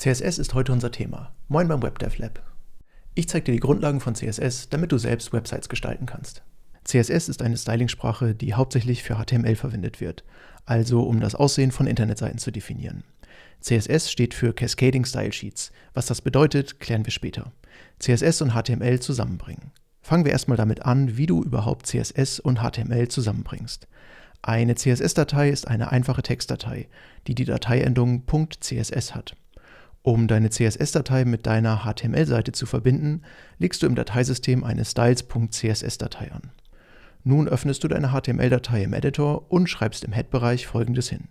CSS ist heute unser Thema. Moin beim WebDevLab. Ich zeige dir die Grundlagen von CSS, damit du selbst Websites gestalten kannst. CSS ist eine Stylingsprache, die hauptsächlich für HTML verwendet wird, also um das Aussehen von Internetseiten zu definieren. CSS steht für Cascading Style Sheets. Was das bedeutet, klären wir später. CSS und HTML zusammenbringen. Fangen wir erstmal damit an, wie du überhaupt CSS und HTML zusammenbringst. Eine CSS-Datei ist eine einfache Textdatei, die die Dateiendung .css hat. Um deine CSS-Datei mit deiner HTML-Seite zu verbinden, legst du im Dateisystem eine styles.css-Datei an. Nun öffnest du deine HTML-Datei im Editor und schreibst im Head-Bereich folgendes hin: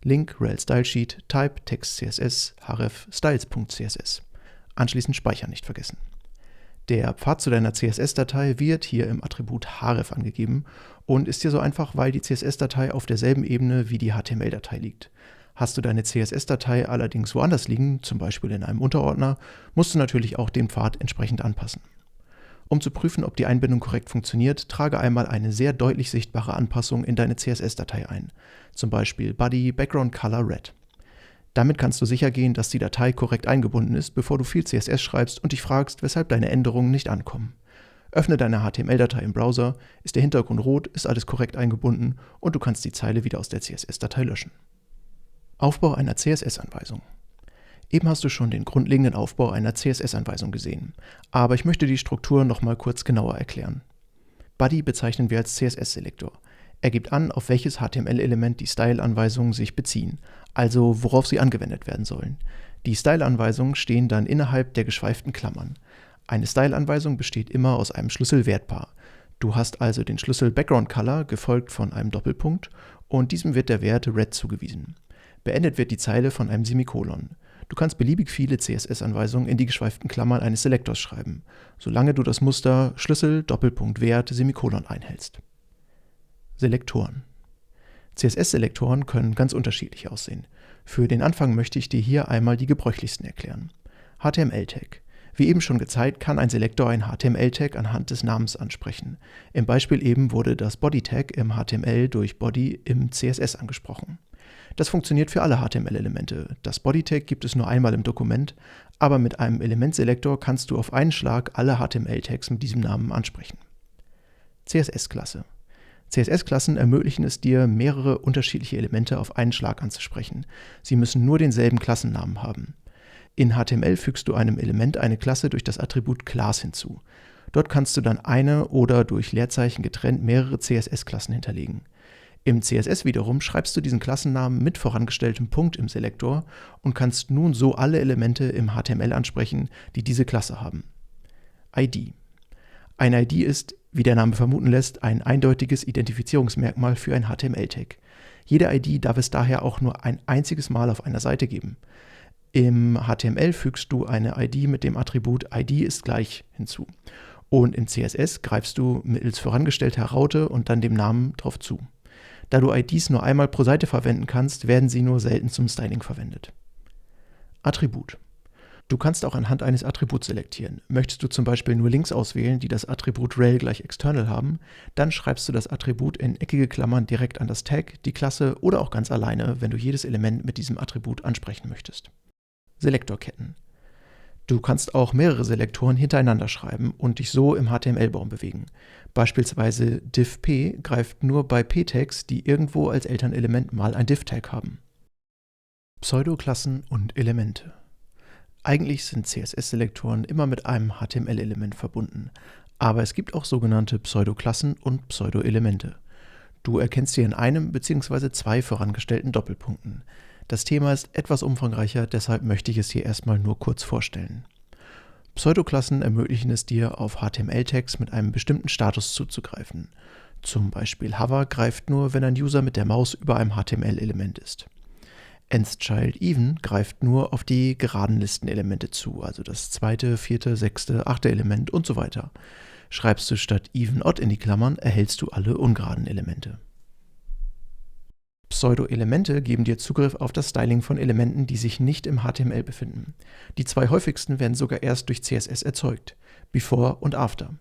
Link, rel Stylesheet, Type, Text CSS, href, styles.css. Anschließend Speichern nicht vergessen. Der Pfad zu deiner CSS-Datei wird hier im Attribut href angegeben und ist hier so einfach, weil die CSS-Datei auf derselben Ebene wie die HTML-Datei liegt. Hast du deine CSS-Datei allerdings woanders liegen, zum Beispiel in einem Unterordner, musst du natürlich auch den Pfad entsprechend anpassen. Um zu prüfen, ob die Einbindung korrekt funktioniert, trage einmal eine sehr deutlich sichtbare Anpassung in deine CSS-Datei ein, zum Beispiel Body Background Color Red. Damit kannst du sicher gehen, dass die Datei korrekt eingebunden ist, bevor du viel CSS schreibst und dich fragst, weshalb deine Änderungen nicht ankommen. Öffne deine HTML-Datei im Browser, ist der Hintergrund rot, ist alles korrekt eingebunden und du kannst die Zeile wieder aus der CSS-Datei löschen. Aufbau einer CSS-Anweisung. Eben hast du schon den grundlegenden Aufbau einer CSS-Anweisung gesehen, aber ich möchte die Struktur nochmal kurz genauer erklären. Body bezeichnen wir als CSS-Selektor. Er gibt an, auf welches HTML-Element die Style-Anweisungen sich beziehen, also worauf sie angewendet werden sollen. Die Style-Anweisungen stehen dann innerhalb der geschweiften Klammern. Eine Style-Anweisung besteht immer aus einem Schlüsselwertpaar. Du hast also den Schlüssel Background Color gefolgt von einem Doppelpunkt und diesem wird der Wert Red zugewiesen. Beendet wird die Zeile von einem Semikolon. Du kannst beliebig viele CSS-Anweisungen in die geschweiften Klammern eines Selektors schreiben, solange du das Muster Schlüssel Doppelpunkt Wert Semikolon einhältst. Selektoren. CSS-Selektoren können ganz unterschiedlich aussehen. Für den Anfang möchte ich dir hier einmal die gebräuchlichsten erklären. HTML-Tag. Wie eben schon gezeigt, kann ein Selektor ein HTML-Tag anhand des Namens ansprechen. Im Beispiel eben wurde das Body-Tag im HTML durch Body im CSS angesprochen. Das funktioniert für alle HTML-Elemente. Das Body-Tag gibt es nur einmal im Dokument, aber mit einem Elementselektor kannst du auf einen Schlag alle HTML-Tags mit diesem Namen ansprechen. CSS-Klasse. CSS-Klassen ermöglichen es dir, mehrere unterschiedliche Elemente auf einen Schlag anzusprechen. Sie müssen nur denselben Klassennamen haben. In HTML fügst du einem Element eine Klasse durch das Attribut Class hinzu. Dort kannst du dann eine oder durch Leerzeichen getrennt mehrere CSS-Klassen hinterlegen. Im CSS wiederum schreibst du diesen Klassennamen mit vorangestelltem Punkt im Selektor und kannst nun so alle Elemente im HTML ansprechen, die diese Klasse haben. ID. Eine ID ist, wie der Name vermuten lässt, ein eindeutiges Identifizierungsmerkmal für ein HTML-Tag. Jede ID darf es daher auch nur ein einziges Mal auf einer Seite geben. Im HTML fügst du eine ID mit dem Attribut ID ist gleich hinzu. Und im CSS greifst du mittels vorangestellter Raute und dann dem Namen drauf zu. Da du IDs nur einmal pro Seite verwenden kannst, werden sie nur selten zum Styling verwendet. Attribut. Du kannst auch anhand eines Attributs selektieren. Möchtest du zum Beispiel nur Links auswählen, die das Attribut rel gleich external haben, dann schreibst du das Attribut in eckige Klammern direkt an das Tag, die Klasse oder auch ganz alleine, wenn du jedes Element mit diesem Attribut ansprechen möchtest. Selektorketten. Du kannst auch mehrere Selektoren hintereinander schreiben und dich so im HTML-Baum bewegen. Beispielsweise div-p greift nur bei p-Tags, die irgendwo als Elternelement mal ein div-Tag haben. Pseudoklassen und Elemente. Eigentlich sind CSS-Selektoren immer mit einem HTML-Element verbunden, aber es gibt auch sogenannte Pseudoklassen und Pseudoelemente. Du erkennst sie in einem bzw. zwei vorangestellten Doppelpunkten. Das Thema ist etwas umfangreicher, deshalb möchte ich es hier erstmal nur kurz vorstellen. Pseudoklassen ermöglichen es dir, auf HTML-Tags mit einem bestimmten Status zuzugreifen. Zum Beispiel Hover greift nur, wenn ein User mit der Maus über einem HTML-Element ist. Nth-Child-Even greift nur auf die geraden Listenelemente zu, also das zweite, vierte, sechste, achte Element und so weiter. Schreibst du statt Even-Odd in die Klammern, erhältst du alle ungeraden Elemente. Pseudo-Elemente geben dir Zugriff auf das Styling von Elementen, die sich nicht im HTML befinden. Die zwei häufigsten werden sogar erst durch CSS erzeugt, Before und After.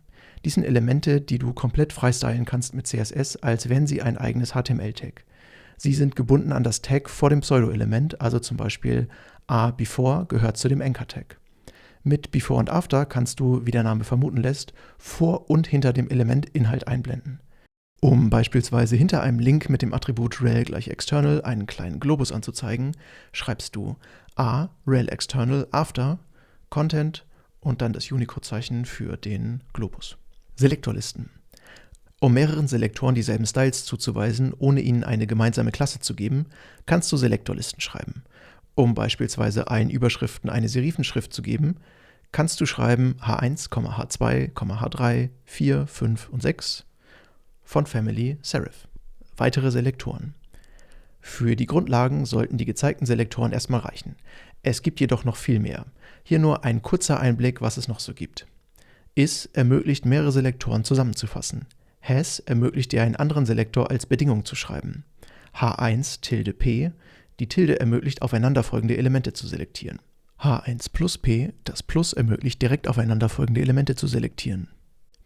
Dies sind Elemente, die du komplett frei stylen kannst mit CSS, als wären sie ein eigenes HTML-Tag. Sie sind gebunden an das Tag vor dem Pseudo-Element, also zum Beispiel Before gehört zu dem Anchor-Tag. Mit Before und After kannst du, wie der Name vermuten lässt, vor und hinter dem Element Inhalt einblenden. Um beispielsweise hinter einem Link mit dem Attribut rel = external einen kleinen Globus anzuzeigen, schreibst du rel external after Content und dann das Unicode-Zeichen für den Globus. Selektorlisten. Um mehreren Selektoren dieselben Styles zuzuweisen, ohne ihnen eine gemeinsame Klasse zu geben, kannst du Selektorlisten schreiben. Um beispielsweise allen Überschriften eine Serifenschrift zu geben, kannst du schreiben H1, H2, H3, 4, 5 und 6 von Family Serif. Weitere Selektoren. Für die Grundlagen sollten die gezeigten Selektoren erstmal reichen. Es gibt jedoch noch viel mehr. Hier nur ein kurzer Einblick, was es noch so gibt. Is ermöglicht mehrere Selektoren zusammenzufassen. Has ermöglicht dir einen anderen Selektor als Bedingung zu schreiben. H1 tilde P, die Tilde ermöglicht aufeinanderfolgende Elemente zu selektieren. H1 plus P, das Plus ermöglicht direkt aufeinanderfolgende Elemente zu selektieren.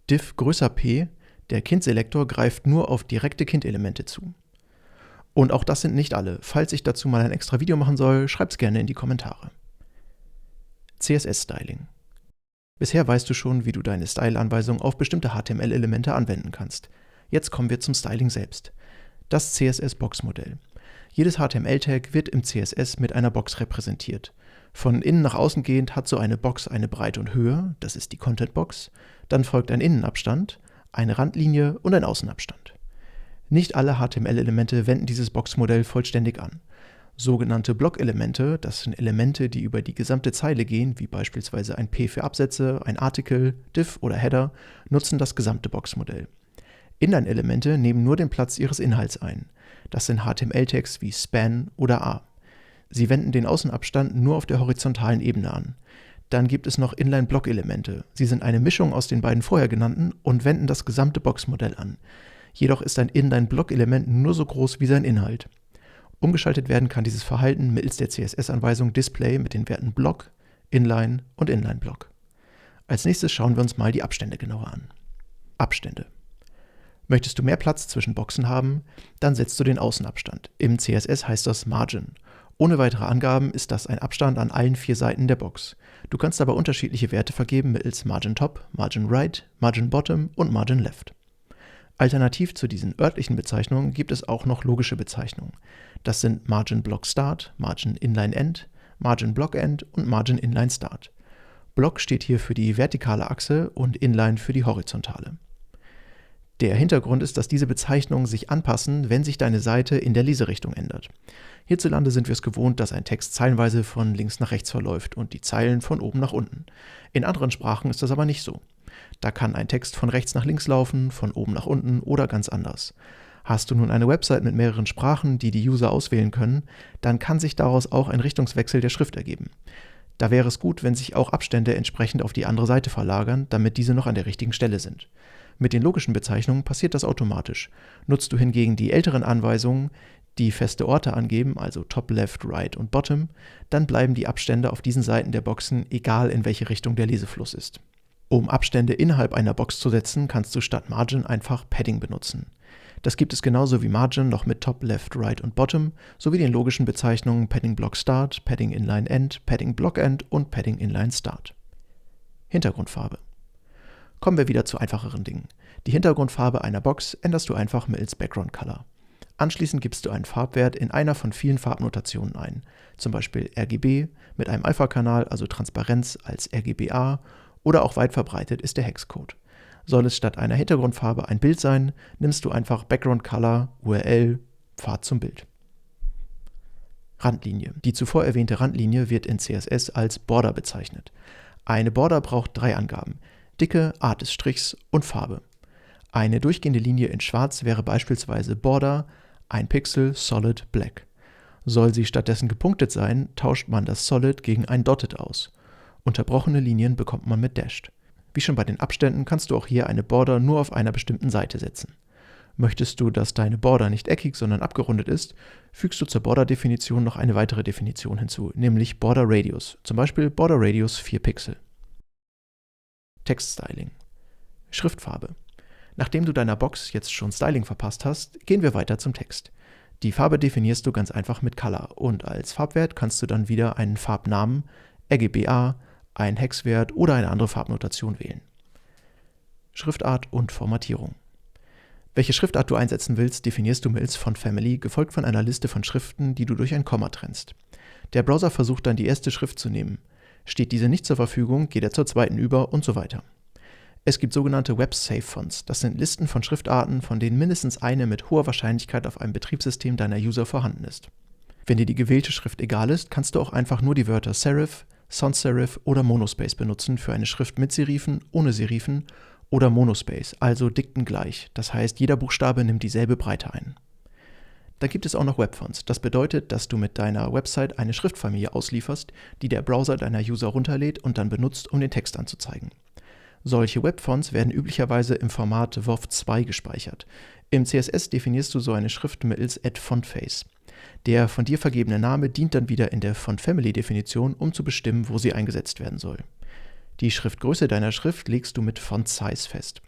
Diff größer P, der Kind-Selektor greift nur auf direkte Kind-Elemente zu. Und auch das sind nicht alle. Falls ich dazu mal ein extra Video machen soll, schreib's gerne in die Kommentare. CSS-Styling. Bisher weißt du schon, wie du deine Style-Anweisung auf bestimmte HTML-Elemente anwenden kannst. Jetzt kommen wir zum Styling selbst. Das CSS-Box-Modell. Jedes HTML-Tag wird im CSS mit einer Box repräsentiert. Von innen nach außen gehend hat so eine Box eine Breite und Höhe, das ist die Content-Box, dann folgt ein Innenabstand, eine Randlinie und ein Außenabstand. Nicht alle HTML-Elemente wenden dieses Boxmodell vollständig an. Sogenannte Blockelemente, das sind Elemente, die über die gesamte Zeile gehen, wie beispielsweise ein P für Absätze, ein Artikel, Div oder Header, nutzen das gesamte Boxmodell. Inline-Elemente nehmen nur den Platz ihres Inhalts ein. Das sind HTML-Tags wie Span oder A. Sie wenden den Außenabstand nur auf der horizontalen Ebene an. Dann gibt es noch Inline-Block-Elemente. Sie sind eine Mischung aus den beiden vorher genannten und wenden das gesamte Boxmodell an. Jedoch ist ein Inline-Block-Element nur so groß wie sein Inhalt. Umgeschaltet werden kann dieses Verhalten mittels der CSS-Anweisung Display mit den Werten Block, Inline und Inline-Block. Als nächstes schauen wir uns mal die Abstände genauer an. Abstände. Möchtest du mehr Platz zwischen Boxen haben, dann setzt du den Außenabstand. Im CSS heißt das Margin. Ohne weitere Angaben ist das ein Abstand an allen 4 Seiten der Box. Du kannst aber unterschiedliche Werte vergeben mittels Margin Top, Margin Right, Margin Bottom und Margin Left. Alternativ zu diesen örtlichen Bezeichnungen gibt es auch noch logische Bezeichnungen. Das sind Margin Block Start, Margin Inline End, Margin Block End und Margin Inline Start. Block steht hier für die vertikale Achse und Inline für die horizontale. Der Hintergrund ist, dass diese Bezeichnungen sich anpassen, wenn sich deine Seite in der Leserichtung ändert. Hierzulande sind wir es gewohnt, dass ein Text zeilenweise von links nach rechts verläuft und die Zeilen von oben nach unten. In anderen Sprachen ist das aber nicht so. Da kann ein Text von rechts nach links laufen, von oben nach unten oder ganz anders. Hast du nun eine Website mit mehreren Sprachen, die die User auswählen können, dann kann sich daraus auch ein Richtungswechsel der Schrift ergeben. Da wäre es gut, wenn sich auch Abstände entsprechend auf die andere Seite verlagern, damit diese noch an der richtigen Stelle sind. Mit den logischen Bezeichnungen passiert das automatisch. Nutzt du hingegen die älteren Anweisungen, die feste Orte angeben, also Top, Left, Right und Bottom, dann bleiben die Abstände auf diesen Seiten der Boxen, egal in welche Richtung der Lesefluss ist. Um Abstände innerhalb einer Box zu setzen, kannst du statt Margin einfach Padding benutzen. Das gibt es genauso wie Margin noch mit Top, Left, Right und Bottom, sowie den logischen Bezeichnungen Padding Block Start, Padding Inline End, Padding Block End und Padding Inline Start. Hintergrundfarbe. Kommen wir wieder zu einfacheren Dingen. Die Hintergrundfarbe einer Box änderst du einfach mittels Background Color. Anschließend gibst du einen Farbwert in einer von vielen Farbnotationen ein, zum Beispiel RGB mit einem Alpha-Kanal, also Transparenz, als RGBA, oder auch weit verbreitet ist der Hexcode. Soll es statt einer Hintergrundfarbe ein Bild sein, nimmst du einfach Background Color, URL, Pfad zum Bild. Randlinie. Die zuvor erwähnte Randlinie wird in CSS als Border bezeichnet. Eine Border braucht 3 Angaben: Dicke, Art des Strichs und Farbe. Eine durchgehende Linie in Schwarz wäre beispielsweise Border 1 Pixel Solid Black. Soll sie stattdessen gepunktet sein, tauscht man das Solid gegen ein Dotted aus. Unterbrochene Linien bekommt man mit Dashed. Wie schon bei den Abständen kannst du auch hier eine Border nur auf einer bestimmten Seite setzen. Möchtest du, dass deine Border nicht eckig, sondern abgerundet ist, fügst du zur Border-Definition noch eine weitere Definition hinzu, nämlich Border Radius, zum Beispiel Border Radius 4 Pixel. Textstyling. Schriftfarbe. Nachdem du deiner Box jetzt schon Styling verpasst hast, gehen wir weiter zum Text. Die Farbe definierst du ganz einfach mit Color und als Farbwert kannst du dann wieder einen Farbnamen, RGBA, einen Hexwert oder eine andere Farbnotation wählen. Schriftart und Formatierung. Welche Schriftart du einsetzen willst, definierst du mittels Font Family, gefolgt von einer Liste von Schriften, die du durch ein Komma trennst. Der Browser versucht dann die erste Schrift zu nehmen. Steht diese nicht zur Verfügung, geht er zur zweiten über und so weiter. Es gibt sogenannte Web-Safe-Fonts. Das sind Listen von Schriftarten, von denen mindestens eine mit hoher Wahrscheinlichkeit auf einem Betriebssystem deiner User vorhanden ist. Wenn dir die gewählte Schrift egal ist, kannst du auch einfach nur die Wörter Serif, Sans Serif oder Monospace benutzen für eine Schrift mit Serifen, ohne Serifen oder Monospace, also diktengleich. Das heißt, jeder Buchstabe nimmt dieselbe Breite ein. Dann gibt es auch noch Webfonts. Das bedeutet, dass du mit deiner Website eine Schriftfamilie auslieferst, die der Browser deiner User runterlädt und dann benutzt, um den Text anzuzeigen. Solche Webfonts werden üblicherweise im Format WOV2 gespeichert. Im CSS definierst du so eine Schrift mittels @fontface. Der von dir vergebene Name dient dann wieder in der Font-Family-Definition, um zu bestimmen, wo sie eingesetzt werden soll. Die Schriftgröße deiner Schrift legst du mit Font-Size fest.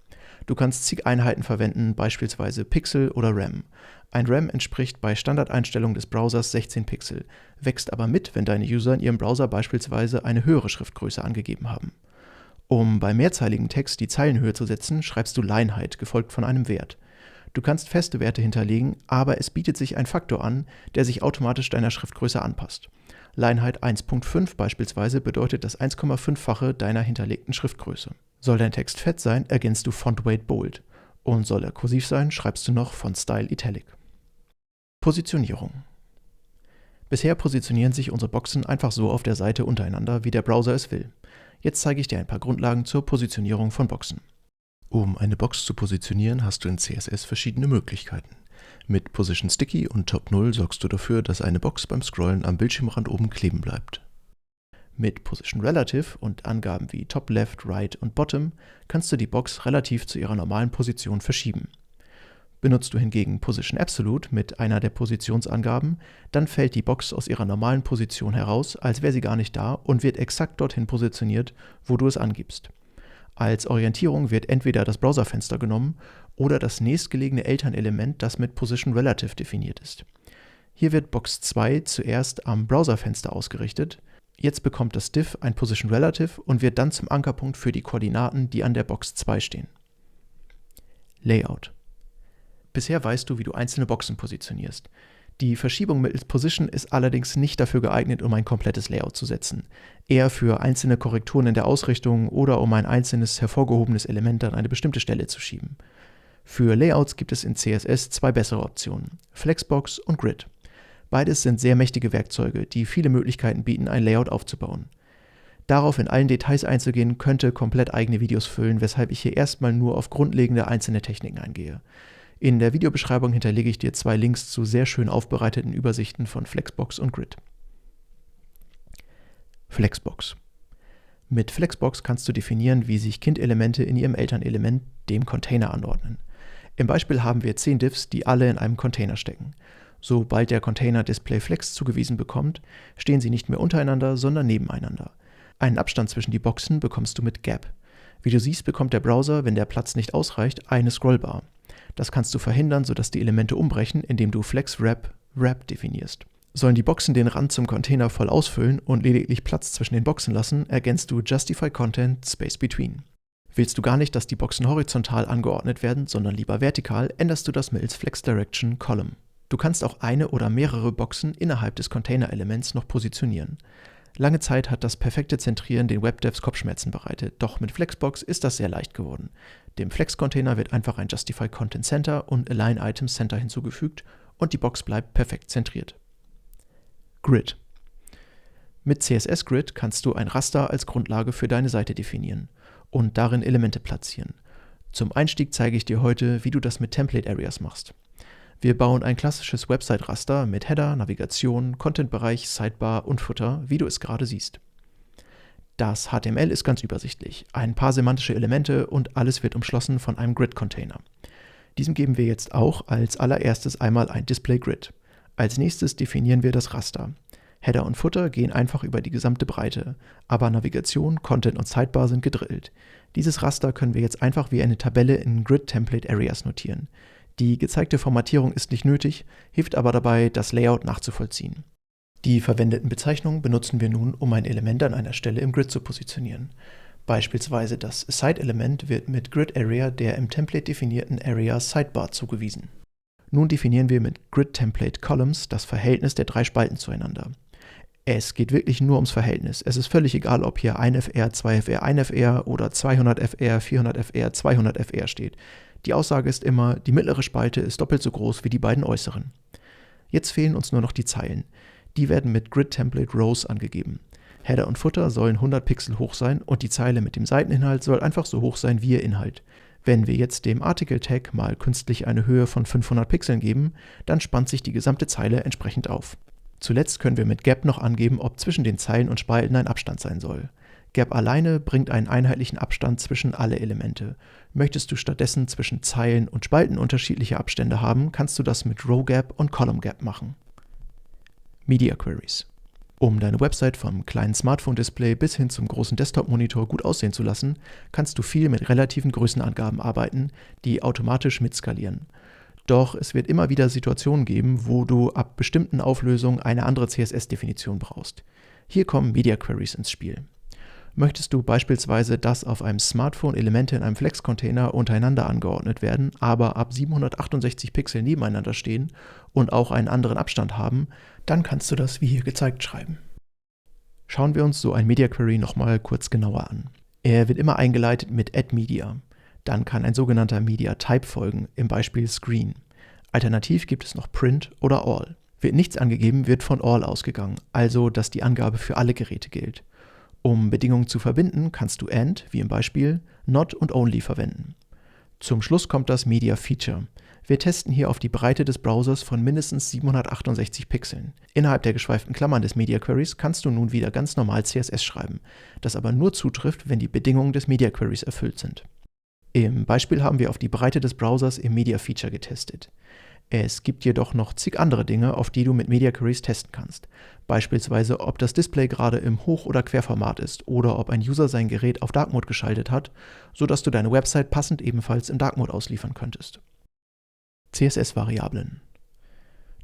Du kannst zig Einheiten verwenden, beispielsweise Pixel oder RAM. Ein RAM entspricht bei Standardeinstellungen des Browsers 16 Pixel, wächst aber mit, wenn deine User in ihrem Browser beispielsweise eine höhere Schriftgröße angegeben haben. Um bei mehrzeiligen Text die Zeilenhöhe zu setzen, schreibst du Line-Height, gefolgt von einem Wert. Du kannst feste Werte hinterlegen, aber es bietet sich ein Faktor an, der sich automatisch deiner Schriftgröße anpasst. Line-Height 1.5 beispielsweise bedeutet das 1,5-fache deiner hinterlegten Schriftgröße. Soll dein Text fett sein, ergänzt du Font-Weight Bold. Und soll er kursiv sein, schreibst du noch Font-Style Italic. Positionierung. Bisher positionieren sich unsere Boxen einfach so auf der Seite untereinander, wie der Browser es will. Jetzt zeige ich dir ein paar Grundlagen zur Positionierung von Boxen. Um eine Box zu positionieren, hast du in CSS verschiedene Möglichkeiten. Mit Position Sticky und Top 0 sorgst du dafür, dass eine Box beim Scrollen am Bildschirmrand oben kleben bleibt. Mit Position Relative und Angaben wie Top Left, Right und Bottom kannst du die Box relativ zu ihrer normalen Position verschieben. Benutzt du hingegen Position Absolute mit einer der Positionsangaben, dann fällt die Box aus ihrer normalen Position heraus, als wäre sie gar nicht da und wird exakt dorthin positioniert, wo du es angibst. Als Orientierung wird entweder das Browserfenster genommen oder das nächstgelegene Elternelement, das mit Position Relative definiert ist. Hier wird Box 2 zuerst am Browserfenster ausgerichtet. Jetzt bekommt das Div ein Position Relative und wird dann zum Ankerpunkt für die Koordinaten, die an der Box 2 stehen. Layout. Bisher weißt du, wie du einzelne Boxen positionierst. Die Verschiebung mittels Position ist allerdings nicht dafür geeignet, um ein komplettes Layout zu setzen. Eher für einzelne Korrekturen in der Ausrichtung oder um ein einzelnes hervorgehobenes Element an eine bestimmte Stelle zu schieben. Für Layouts gibt es in CSS zwei bessere Optionen: Flexbox und Grid. Beides sind sehr mächtige Werkzeuge, die viele Möglichkeiten bieten, ein Layout aufzubauen. Darauf in allen Details einzugehen, könnte komplett eigene Videos füllen, weshalb ich hier erstmal nur auf grundlegende einzelne Techniken eingehe. In der Videobeschreibung hinterlege ich dir 2 Links zu sehr schön aufbereiteten Übersichten von Flexbox und Grid. Flexbox. Mit Flexbox kannst du definieren, wie sich Kindelemente in ihrem Elternelement, dem Container, anordnen. Im Beispiel haben wir 10 Divs, die alle in einem Container stecken. Sobald der Container DisplayFlex zugewiesen bekommt, stehen sie nicht mehr untereinander, sondern nebeneinander. Einen Abstand zwischen die Boxen bekommst du mit Gap. Wie du siehst, bekommt der Browser, wenn der Platz nicht ausreicht, eine Scrollbar. Das kannst du verhindern, sodass die Elemente umbrechen, indem du FlexWrap definierst. Sollen die Boxen den Rand zum Container voll ausfüllen und lediglich Platz zwischen den Boxen lassen, ergänzt du Justify Content Space Between. Willst du gar nicht, dass die Boxen horizontal angeordnet werden, sondern lieber vertikal, änderst du das mittels FlexDirection Column. Du kannst auch eine oder mehrere Boxen innerhalb des Container-Elements noch positionieren. Lange Zeit hat das perfekte Zentrieren den Webdevs Kopfschmerzen bereitet, doch mit Flexbox ist das sehr leicht geworden. Dem Flex-Container wird einfach ein Justify Content Center und Align Items Center hinzugefügt und die Box bleibt perfekt zentriert. Grid. Mit CSS Grid kannst du ein Raster als Grundlage für deine Seite definieren und darin Elemente platzieren. Zum Einstieg zeige ich dir heute, wie du das mit Template Areas machst. Wir bauen ein klassisches Website-Raster mit Header, Navigation, Content-Bereich, Sidebar und Footer, wie du es gerade siehst. Das HTML ist ganz übersichtlich, ein paar semantische Elemente und alles wird umschlossen von einem Grid-Container. Diesem geben wir jetzt auch als allererstes einmal ein Display-Grid. Als nächstes definieren wir das Raster. Header und Footer gehen einfach über die gesamte Breite, aber Navigation, Content und Sidebar sind gedrillt. Dieses Raster können wir jetzt einfach wie eine Tabelle in Grid Template Areas notieren. Die gezeigte Formatierung ist nicht nötig, hilft aber dabei, das Layout nachzuvollziehen. Die verwendeten Bezeichnungen benutzen wir nun, um ein Element an einer Stelle im Grid zu positionieren. Beispielsweise das Side-Element wird mit Grid Area der im Template definierten Area Sidebar zugewiesen. Nun definieren wir mit Grid Template Columns das Verhältnis der 3 Spalten zueinander. Es geht wirklich nur ums Verhältnis. Es ist völlig egal, ob hier 1 FR, 2 FR, 1 FR oder 200 FR, 400 FR, 200 FR steht. Die Aussage ist immer, die mittlere Spalte ist doppelt so groß wie die beiden äußeren. Jetzt fehlen uns nur noch die Zeilen. Die werden mit Grid Template Rows angegeben. Header und Footer sollen 100 Pixel hoch sein und die Zeile mit dem Seiteninhalt soll einfach so hoch sein wie ihr Inhalt. Wenn wir jetzt dem Article Tag mal künstlich eine Höhe von 500 Pixeln geben, dann spannt sich die gesamte Zeile entsprechend auf. Zuletzt können wir mit Gap noch angeben, ob zwischen den Zeilen und Spalten ein Abstand sein soll. Gap alleine bringt einen einheitlichen Abstand zwischen alle Elemente. Möchtest du stattdessen zwischen Zeilen und Spalten unterschiedliche Abstände haben, kannst du das mit Row Gap und Column Gap machen. Media Queries. Um deine Website vom kleinen Smartphone-Display bis hin zum großen Desktop-Monitor gut aussehen zu lassen, kannst du viel mit relativen Größenangaben arbeiten, die automatisch mitskalieren. Doch es wird immer wieder Situationen geben, wo du ab bestimmten Auflösungen eine andere CSS-Definition brauchst. Hier kommen Media Queries ins Spiel. Möchtest du beispielsweise, dass auf einem Smartphone Elemente in einem Flex-Container untereinander angeordnet werden, aber ab 768 Pixel nebeneinander stehen und auch einen anderen Abstand haben, dann kannst du das wie hier gezeigt schreiben. Schauen wir uns so ein Media Query nochmal kurz genauer an. Er wird immer eingeleitet mit Add Media. Dann kann ein sogenannter Media Type folgen, im Beispiel Screen. Alternativ gibt es noch Print oder All. Wird nichts angegeben, wird von All ausgegangen, also dass die Angabe für alle Geräte gilt. Um Bedingungen zu verbinden, kannst du AND, wie im Beispiel, Not und Only verwenden. Zum Schluss kommt das Media Feature. Wir testen hier auf die Breite des Browsers von mindestens 768 Pixeln. Innerhalb der geschweiften Klammern des Media Queries kannst du nun wieder ganz normal CSS schreiben, das aber nur zutrifft, wenn die Bedingungen des Media Queries erfüllt sind. Im Beispiel haben wir auf die Breite des Browsers im Media Feature getestet. Es gibt jedoch noch zig andere Dinge, auf die du mit Media Queries testen kannst. Beispielsweise, ob das Display gerade im Hoch- oder Querformat ist oder ob ein User sein Gerät auf Dark Mode geschaltet hat, sodass du deine Website passend ebenfalls im Dark Mode ausliefern könntest. CSS-Variablen.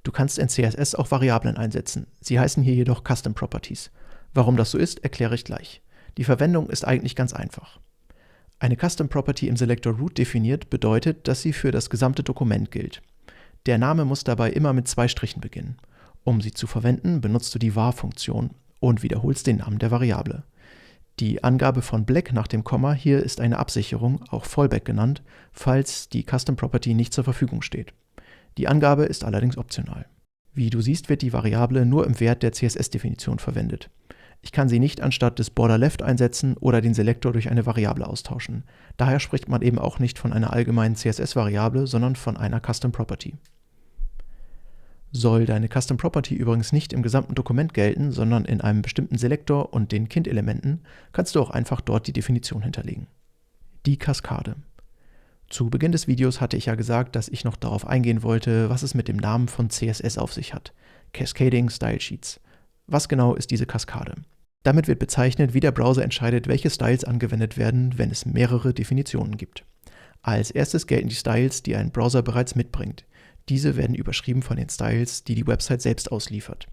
Du kannst in CSS auch Variablen einsetzen. Sie heißen hier jedoch Custom Properties. Warum das so ist, erkläre ich gleich. Die Verwendung ist eigentlich ganz einfach. Eine Custom Property im Selektor Root definiert bedeutet, dass sie für das gesamte Dokument gilt. Der Name muss dabei immer mit 2 Strichen beginnen. Um sie zu verwenden, benutzt du die var-Funktion und wiederholst den Namen der Variable. Die Angabe von Black nach dem Komma hier ist eine Absicherung, auch Fallback genannt, falls die Custom Property nicht zur Verfügung steht. Die Angabe ist allerdings optional. Wie du siehst, wird die Variable nur im Wert der CSS-Definition verwendet. Ich kann sie nicht anstatt des Border Left einsetzen oder den Selektor durch eine Variable austauschen. Daher spricht man eben auch nicht von einer allgemeinen CSS-Variable, sondern von einer Custom Property. Soll deine Custom Property übrigens nicht im gesamten Dokument gelten, sondern in einem bestimmten Selektor und den Kind-Elementen, kannst du auch einfach dort die Definition hinterlegen. Die Kaskade. Zu Beginn des Videos hatte ich ja gesagt, dass ich noch darauf eingehen wollte, was es mit dem Namen von CSS auf sich hat. Cascading Style Sheets. Was genau ist diese Kaskade? Damit wird bezeichnet, wie der Browser entscheidet, welche Styles angewendet werden, wenn es mehrere Definitionen gibt. Als erstes gelten die Styles, die ein Browser bereits mitbringt. Diese werden überschrieben von den Styles, die die Website selbst ausliefert.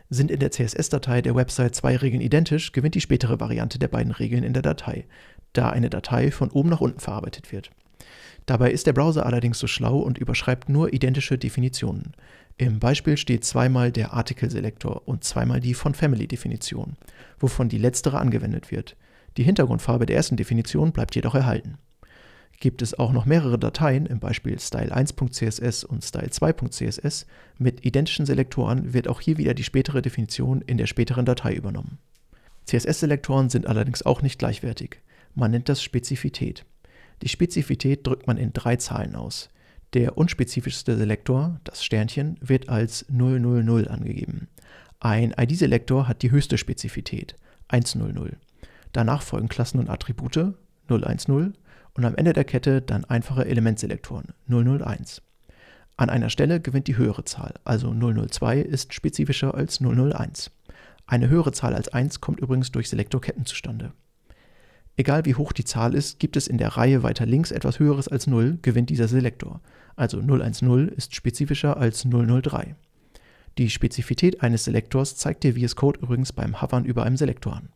Sind in der CSS-Datei der Website 2 Regeln identisch, gewinnt die spätere Variante der beiden Regeln in der Datei, da eine Datei von oben nach unten verarbeitet wird. Dabei ist der Browser allerdings so schlau und überschreibt nur identische Definitionen. Im Beispiel steht zweimal der Artikel-Selektor und zweimal die von Family-Definition, wovon die letztere angewendet wird. Die Hintergrundfarbe der ersten Definition bleibt jedoch erhalten. Gibt es auch noch mehrere Dateien, im Beispiel style1.css und style2.css, mit identischen Selektoren, wird auch hier wieder die spätere Definition in der späteren Datei übernommen. CSS-Selektoren sind allerdings auch nicht gleichwertig. Man nennt das Spezifität. Die Spezifität drückt man in 3 Zahlen aus. Der unspezifischste Selektor, das Sternchen, wird als 000 angegeben. Ein ID-Selektor hat die höchste Spezifität, 100. Danach folgen Klassen und Attribute, 010, und am Ende der Kette dann einfache Elementselektoren, 001. An einer Stelle gewinnt die höhere Zahl, also 002 ist spezifischer als 001. Eine höhere Zahl als 1 kommt übrigens durch Selektorketten zustande. Egal wie hoch die Zahl ist, gibt es in der Reihe weiter links etwas Höheres als 0, gewinnt dieser Selektor. also 010 ist spezifischer als 003. Die Spezifität eines Selektors zeigt dir VS Code übrigens beim Hovern über einem Selektor an.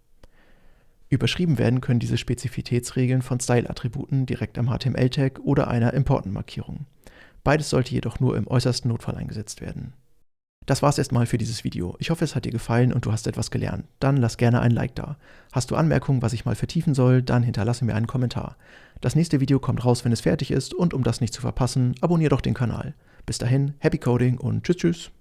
Überschrieben werden können diese Spezifitätsregeln von Style-Attributen direkt am HTML-Tag oder einer Importantmarkierung. Beides sollte jedoch nur im äußersten Notfall eingesetzt werden. Das war's erstmal für dieses Video. Ich hoffe, es hat dir gefallen und du hast etwas gelernt. Dann lass gerne ein Like da. Hast du Anmerkungen, was ich mal vertiefen soll, dann hinterlasse mir einen Kommentar. Das nächste Video kommt raus, wenn es fertig ist, und um das nicht zu verpassen, abonniere doch den Kanal. Bis dahin, Happy Coding und tschüss tschüss.